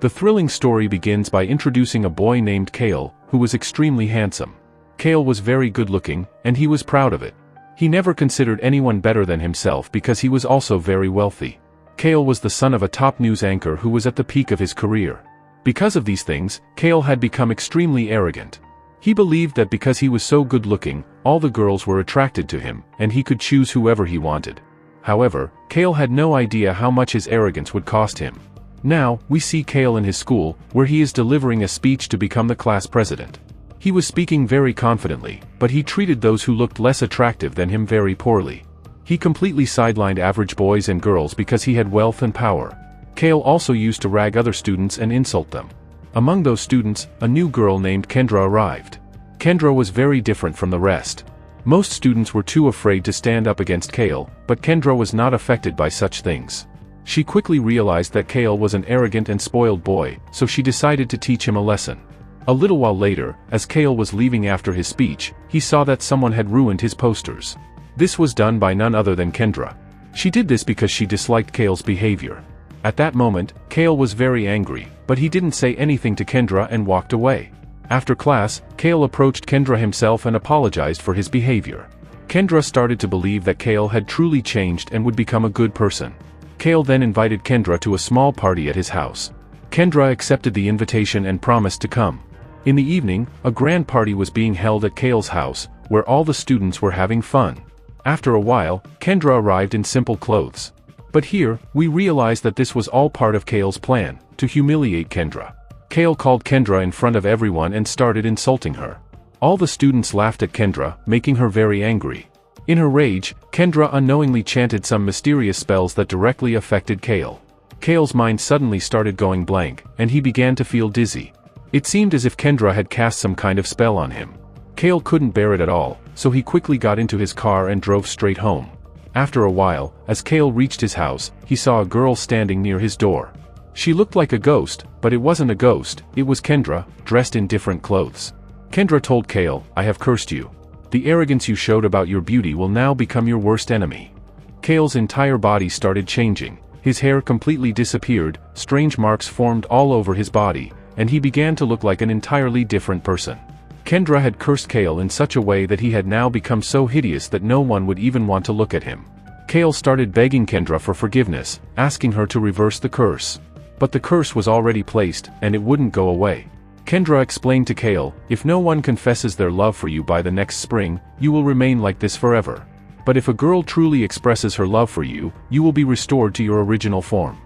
The thrilling story begins by introducing a boy named Kale, who was extremely handsome. Kale was very good-looking, and he was proud of it. He never considered anyone better than himself because he was also very wealthy. Kale was the son of a top news anchor who was at the peak of his career. Because of these things, Kale had become extremely arrogant. He believed that because he was so good-looking, all the girls were attracted to him, and he could choose whoever he wanted. However, Kale had no idea how much his arrogance would cost him. Now, we see Kale in his school, where he is delivering a speech to become the class president. He was speaking very confidently, but he treated those who looked less attractive than him very poorly. He completely sidelined average boys and girls because he had wealth and power. Kale also used to rag other students and insult them. Among those students, a new girl named Kendra arrived. Kendra was very different from the rest. Most students were too afraid to stand up against Kale, but Kendra was not affected by such things. She quickly realized that Kale was an arrogant and spoiled boy, so she decided to teach him a lesson. A little while later, as Kale was leaving after his speech, he saw that someone had ruined his posters. This was done by none other than Kendra. She did this because she disliked Kale's behavior. At that moment, Kale was very angry, but he didn't say anything to Kendra and walked away. After class, Kale approached Kendra himself and apologized for his behavior. Kendra started to believe that Kale had truly changed and would become a good person. Kale then invited Kendra to a small party at his house. Kendra accepted the invitation and promised to come. In the evening, a grand party was being held at Kale's house, where all the students were having fun. After a while, Kendra arrived in simple clothes. But here, we realize that this was all part of Kale's plan, to humiliate Kendra. Kale called Kendra in front of everyone and started insulting her. All the students laughed at Kendra, making her very angry. In her rage, Kendra unknowingly chanted some mysterious spells that directly affected Kale. Kale's mind suddenly started going blank, and he began to feel dizzy. It seemed as if Kendra had cast some kind of spell on him. Kale couldn't bear it at all, so he quickly got into his car and drove straight home. After a while, as Kale reached his house, he saw a girl standing near his door. She looked like a ghost, but it wasn't a ghost, it was Kendra, dressed in different clothes. Kendra told Kale, "I have cursed you. The arrogance you showed about your beauty will now become your worst enemy." Kale's entire body started changing. His hair completely disappeared, strange marks formed all over his body, and he began to look like an entirely different person. Kendra had cursed Kale in such a way that he had now become so hideous that no one would even want to look at him. Kale started begging Kendra for forgiveness, asking her to reverse the curse. But the curse was already placed, and it wouldn't go away. Kendra explained to Kale, "If no one confesses their love for you by the next spring, you will remain like this forever. But if a girl truly expresses her love for you, you will be restored to your original form."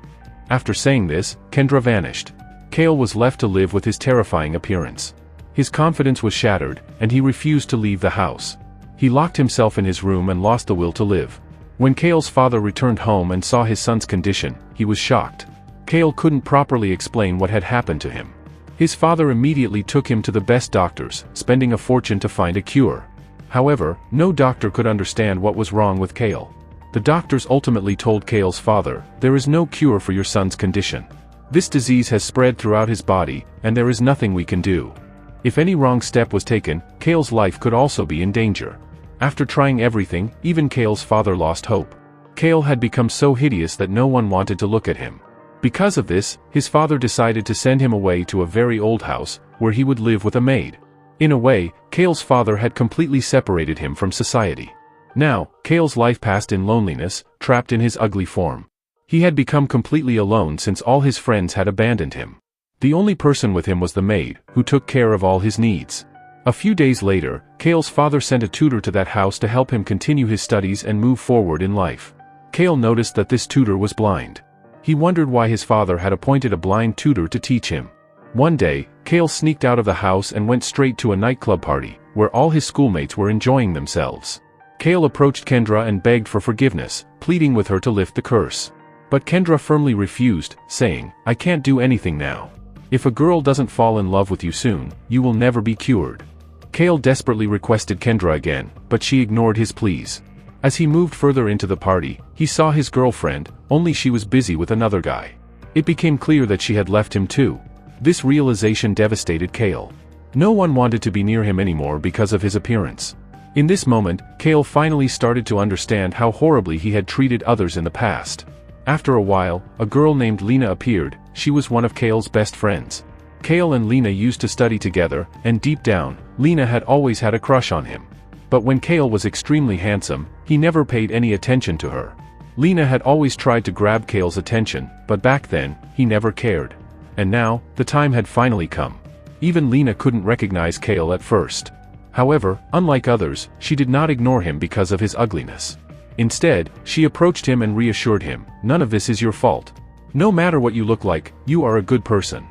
After saying this, Kendra vanished. Kale was left to live with his terrifying appearance. His confidence was shattered, and he refused to leave the house. He locked himself in his room and lost the will to live. When Kale's father returned home and saw his son's condition, he was shocked. Kale couldn't properly explain what had happened to him. His father immediately took him to the best doctors, spending a fortune to find a cure. However, no doctor could understand what was wrong with Kale. The doctors ultimately told Kale's father, "There is no cure for your son's condition. This disease has spread throughout his body, and there is nothing we can do." If any wrong step was taken, Kale's life could also be in danger. After trying everything, even Kale's father lost hope. Kale had become so hideous that no one wanted to look at him. Because of this, his father decided to send him away to a very old house, where he would live with a maid. In a way, Kale's father had completely separated him from society. Now, Kale's life passed in loneliness, trapped in his ugly form. He had become completely alone since all his friends had abandoned him. The only person with him was the maid, who took care of all his needs. A few days later, Kale's father sent a tutor to that house to help him continue his studies and move forward in life. Kale noticed that this tutor was blind. He wondered why his father had appointed a blind tutor to teach him. One day, Kale sneaked out of the house and went straight to a nightclub party, where all his schoolmates were enjoying themselves. Kale approached Kendra and begged for forgiveness, pleading with her to lift the curse. But Kendra firmly refused, saying, "I can't do anything now. If a girl doesn't fall in love with you soon, you will never be cured." Kale desperately requested Kendra again, but she ignored his pleas. As he moved further into the party, he saw his girlfriend, only she was busy with another guy. It became clear that she had left him too. This realization devastated Kale. No one wanted to be near him anymore because of his appearance. In this moment, Kale finally started to understand how horribly he had treated others in the past. After a while, a girl named Lena appeared, she was one of Kale's best friends. Kale and Lena used to study together, and deep down, Lena had always had a crush on him. But when Kale was extremely handsome, he never paid any attention to her. Lena had always tried to grab Kale's attention, but back then, he never cared. And now, the time had finally come. Even Lena couldn't recognize Kale at first. However, unlike others, she did not ignore him because of his ugliness. Instead, she approached him and reassured him, "None of this is your fault. No matter what you look like, you are a good person."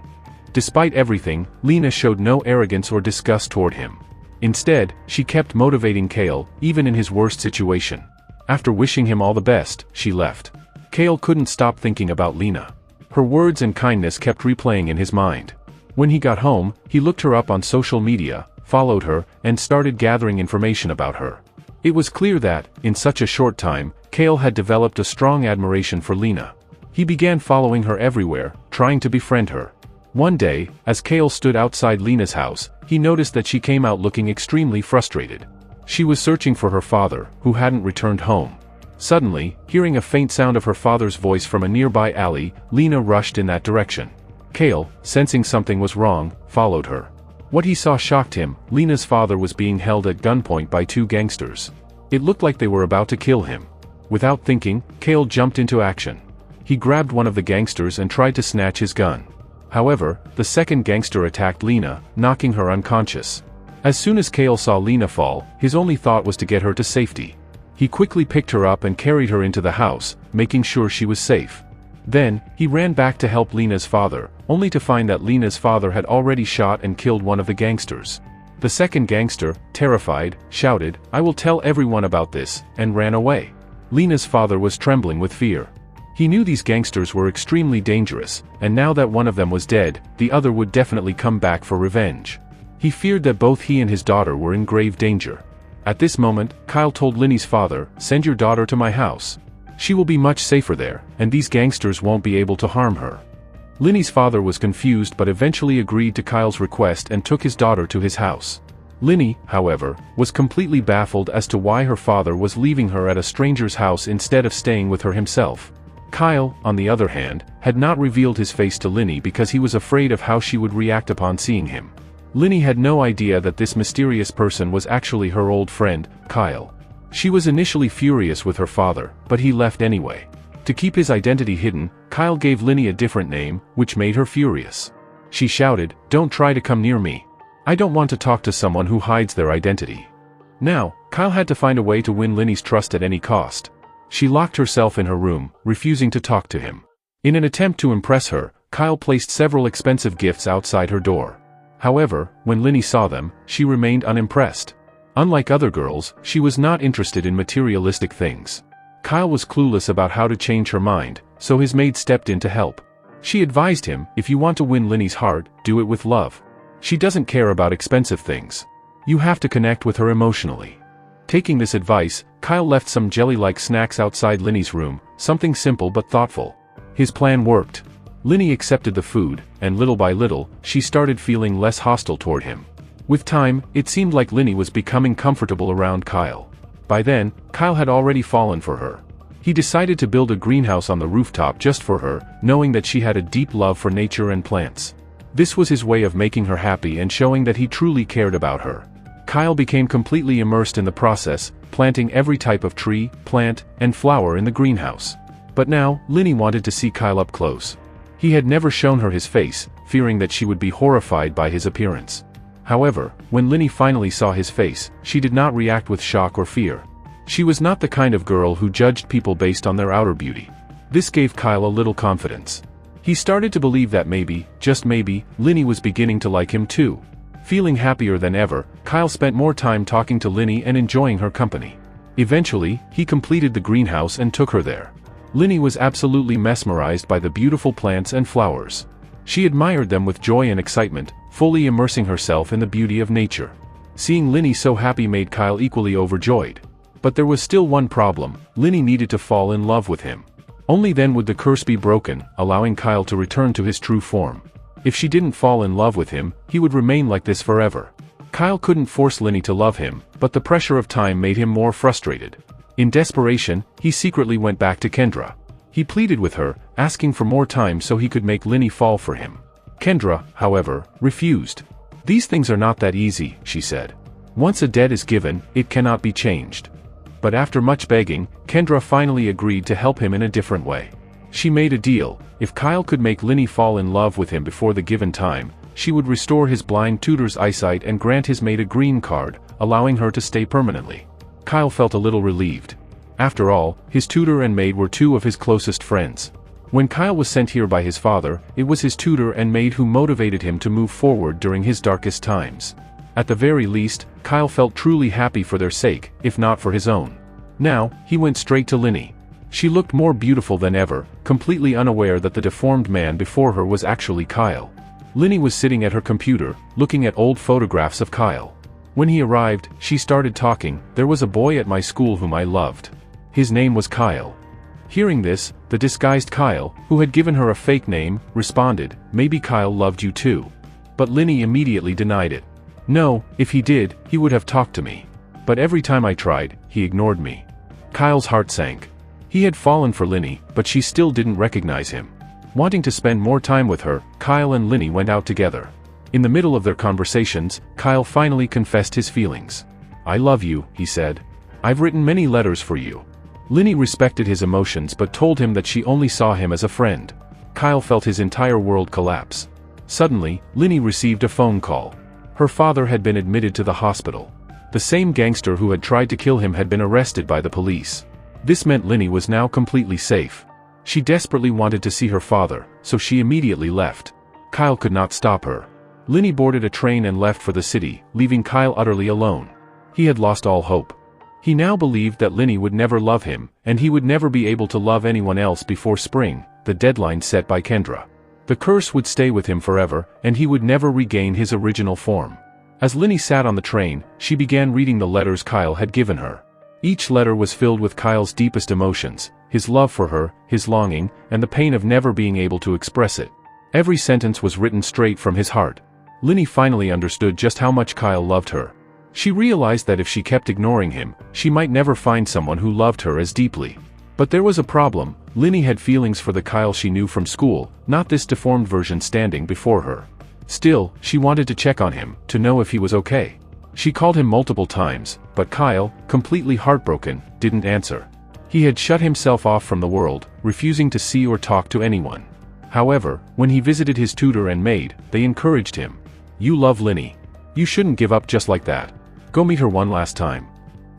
Despite everything, Lena showed no arrogance or disgust toward him. Instead, she kept motivating Kale, even in his worst situation. After wishing him all the best, she left. Kale couldn't stop thinking about Lena. Her words and kindness kept replaying in his mind. When he got home, he looked her up on social media, followed her, and started gathering information about her. It was clear that, in such a short time, Kale had developed a strong admiration for Lena. He began following her everywhere, trying to befriend her. One day, as Kale stood outside Lena's house, he noticed that she came out looking extremely frustrated. She was searching for her father, who hadn't returned home. Suddenly, hearing a faint sound of her father's voice from a nearby alley, Lena rushed in that direction. Kale, sensing something was wrong, followed her. What he saw shocked him. Lena's father was being held at gunpoint by two gangsters. It looked like they were about to kill him. Without thinking, Kale jumped into action. He grabbed one of the gangsters and tried to snatch his gun. However, the second gangster attacked Lena, knocking her unconscious. As soon as Kale saw Lena fall, his only thought was to get her to safety. He quickly picked her up and carried her into the house, making sure she was safe. Then, he ran back to help Lena's father, only to find that Lena's father had already shot and killed one of the gangsters. The second gangster, terrified, shouted, "I will tell everyone about this," and ran away. Lena's father was trembling with fear. He knew these gangsters were extremely dangerous, and now that one of them was dead, the other would definitely come back for revenge. He feared that both he and his daughter were in grave danger. At this moment, Kyle told Lenny's father, "Send your daughter to my house. She will be much safer there, and these gangsters won't be able to harm her." Lenny's father was confused but eventually agreed to Kyle's request and took his daughter to his house. Lenny, however, was completely baffled as to why her father was leaving her at a stranger's house instead of staying with her himself. Kyle, on the other hand, had not revealed his face to Lenny because he was afraid of how she would react upon seeing him. Lenny had no idea that this mysterious person was actually her old friend, Kyle. She was initially furious with her father, but he left anyway. To keep his identity hidden, Kyle gave Lenny a different name, which made her furious. She shouted, "Don't try to come near me. I don't want to talk to someone who hides their identity." Now, Kyle had to find a way to win Lenny's trust at any cost. She locked herself in her room, refusing to talk to him. In an attempt to impress her, Kyle placed several expensive gifts outside her door. However, when Lenny saw them, she remained unimpressed. Unlike other girls, she was not interested in materialistic things. Kyle was clueless about how to change her mind, so his maid stepped in to help. She advised him, "If you want to win Lenny's heart, do it with love. She doesn't care about expensive things. You have to connect with her emotionally." Taking this advice, Kyle left some jelly-like snacks outside Lenny's room, something simple but thoughtful. His plan worked. Lenny accepted the food, and little by little, she started feeling less hostile toward him. With time, it seemed like Lenny was becoming comfortable around Kyle. By then, Kyle had already fallen for her. He decided to build a greenhouse on the rooftop just for her, knowing that she had a deep love for nature and plants. This was his way of making her happy and showing that he truly cared about her. Kyle became completely immersed in the process, planting every type of tree, plant, and flower in the greenhouse. But now, Lenny wanted to see Kyle up close. He had never shown her his face, fearing that she would be horrified by his appearance. However, when Lenny finally saw his face, she did not react with shock or fear. She was not the kind of girl who judged people based on their outer beauty. This gave Kyle a little confidence. He started to believe that maybe, just maybe, Lenny was beginning to like him too. Feeling happier than ever, Kyle spent more time talking to Lenny and enjoying her company. Eventually, he completed the greenhouse and took her there. Lenny was absolutely mesmerized by the beautiful plants and flowers. She admired them with joy and excitement, fully immersing herself in the beauty of nature. Seeing Lenny so happy made Kyle equally overjoyed. But there was still one problem: Lenny needed to fall in love with him. Only then would the curse be broken, allowing Kyle to return to his true form. If she didn't fall in love with him, he would remain like this forever. Kyle couldn't force Lenny to love him, but the pressure of time made him more frustrated. In desperation, he secretly went back to Kendra. He pleaded with her, asking for more time so he could make Lena fall for him. Kendra, however, refused. "These things are not that easy," she said. "Once a debt is given, it cannot be changed." But after much begging, Kendra finally agreed to help him in a different way. She made a deal: if Kyle could make Lena fall in love with him before the given time, she would restore his blind tutor's eyesight and grant his maid a green card, allowing her to stay permanently. Kyle felt a little relieved. After all, his tutor and maid were two of his closest friends. When Kyle was sent here by his father, it was his tutor and maid who motivated him to move forward during his darkest times. At the very least, Kyle felt truly happy for their sake, if not for his own. Now, he went straight to Lena. She looked more beautiful than ever, completely unaware that the deformed man before her was actually Kyle. Lena was sitting at her computer, looking at old photographs of Kyle. When he arrived, she started talking. "There was a boy at my school whom I loved. His name was Kyle." Hearing this, the disguised Kyle, who had given her a fake name, responded, "Maybe Kyle loved you too." But Lena immediately denied it. "No, if he did, he would have talked to me. But every time I tried, he ignored me." Kyle's heart sank. He had fallen for Lena, but she still didn't recognize him. Wanting to spend more time with her, Kyle and Lena went out together. In the middle of their conversations, Kyle finally confessed his feelings. "I love you," he said. "I've written many letters for you." Lena respected his emotions but told him that she only saw him as a friend. Kyle felt his entire world collapse. Suddenly, Lena received a phone call. Her father had been admitted to the hospital. The same gangster who had tried to kill him had been arrested by the police. This meant Lena was now completely safe. She desperately wanted to see her father, so she immediately left. Kyle could not stop her. Lena boarded a train and left for the city, leaving Kyle utterly alone. He had lost all hope. He now believed that Lena would never love him, and he would never be able to love anyone else before spring, the deadline set by Kendra. The curse would stay with him forever, and he would never regain his original form. As Lena sat on the train, she began reading the letters Kyle had given her. Each letter was filled with Kyle's deepest emotions, his love for her, his longing, and the pain of never being able to express it. Every sentence was written straight from his heart. Lena finally understood just how much Kyle loved her. She realized that if she kept ignoring him, she might never find someone who loved her as deeply. But there was a problem. Lena had feelings for the Kyle she knew from school, not this deformed version standing before her. Still, she wanted to check on him, to know if he was okay. She called him multiple times, but Kyle, completely heartbroken, didn't answer. He had shut himself off from the world, refusing to see or talk to anyone. However, when he visited his tutor and maid, they encouraged him. "You love Lena. You shouldn't give up just like that. Go meet her one last time."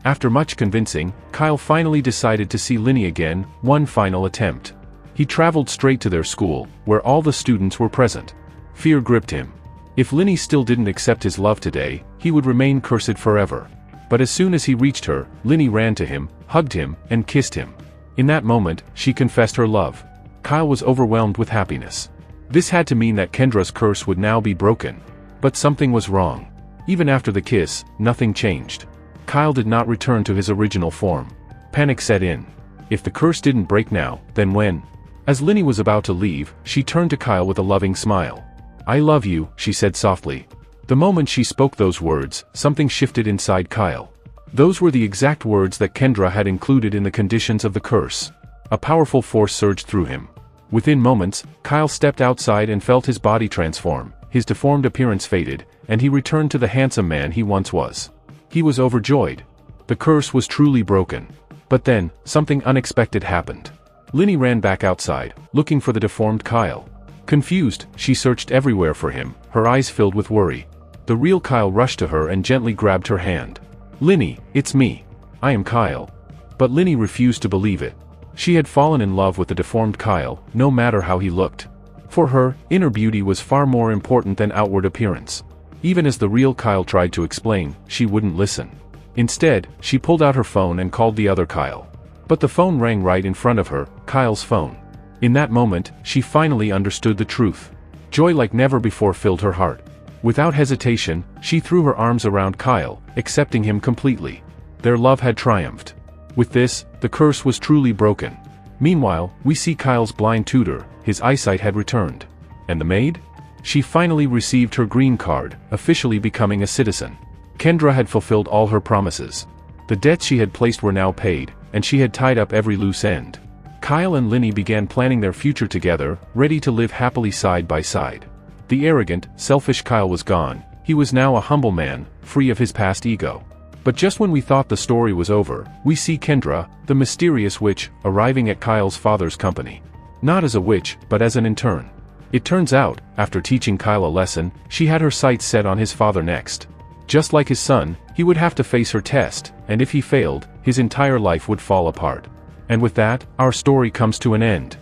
After much convincing, Kyle finally decided to see Lena again, one final attempt. He traveled straight to their school, where all the students were present. Fear gripped him. If Lena still didn't accept his love today, he would remain cursed forever. But as soon as he reached her, Lena ran to him, hugged him, and kissed him. In that moment, she confessed her love. Kyle was overwhelmed with happiness. This had to mean that Kendra's curse would now be broken. But something was wrong. Even after the kiss, nothing changed. Kyle did not return to his original form. Panic set in. If the curse didn't break now, then when? As Lena was about to leave, she turned to Kyle with a loving smile. "I love you," she said softly. The moment she spoke those words, something shifted inside Kyle. Those were the exact words that Kendra had included in the conditions of the curse. A powerful force surged through him. Within moments, Kyle stepped outside and felt his body transform, his deformed appearance faded, and he returned to the handsome man he once was. He was overjoyed. The curse was truly broken. But then, something unexpected happened. Lena ran back outside, looking for the deformed Kyle. Confused, she searched everywhere for him, her eyes filled with worry. The real Kyle rushed to her and gently grabbed her hand. "Lena, it's me. I am Kyle." But Lena refused to believe it. She had fallen in love with the deformed Kyle, no matter how he looked. For her, inner beauty was far more important than outward appearance. Even as the real Kyle tried to explain, she wouldn't listen. Instead, she pulled out her phone and called the other Kyle. But the phone rang right in front of her, Kyle's phone. In that moment, she finally understood the truth. Joy like never before filled her heart. Without hesitation, she threw her arms around Kyle, accepting him completely. Their love had triumphed. With this, the curse was truly broken. Meanwhile, we see Kyle's blind tutor. His eyesight had returned. And the maid? She finally received her green card, officially becoming a citizen. Kendra had fulfilled all her promises. The debts she had placed were now paid, and she had tied up every loose end. Kyle and Lena began planning their future together, ready to live happily side by side. The arrogant, selfish Kyle was gone. He was now a humble man, free of his past ego. But just when we thought the story was over, we see Kendra, the mysterious witch, arriving at Kyle's father's company. Not as a witch, but as an intern. It turns out, after teaching Kyle a lesson, she had her sights set on his father next. Just like his son, he would have to face her test, and if he failed, his entire life would fall apart. And with that, our story comes to an end.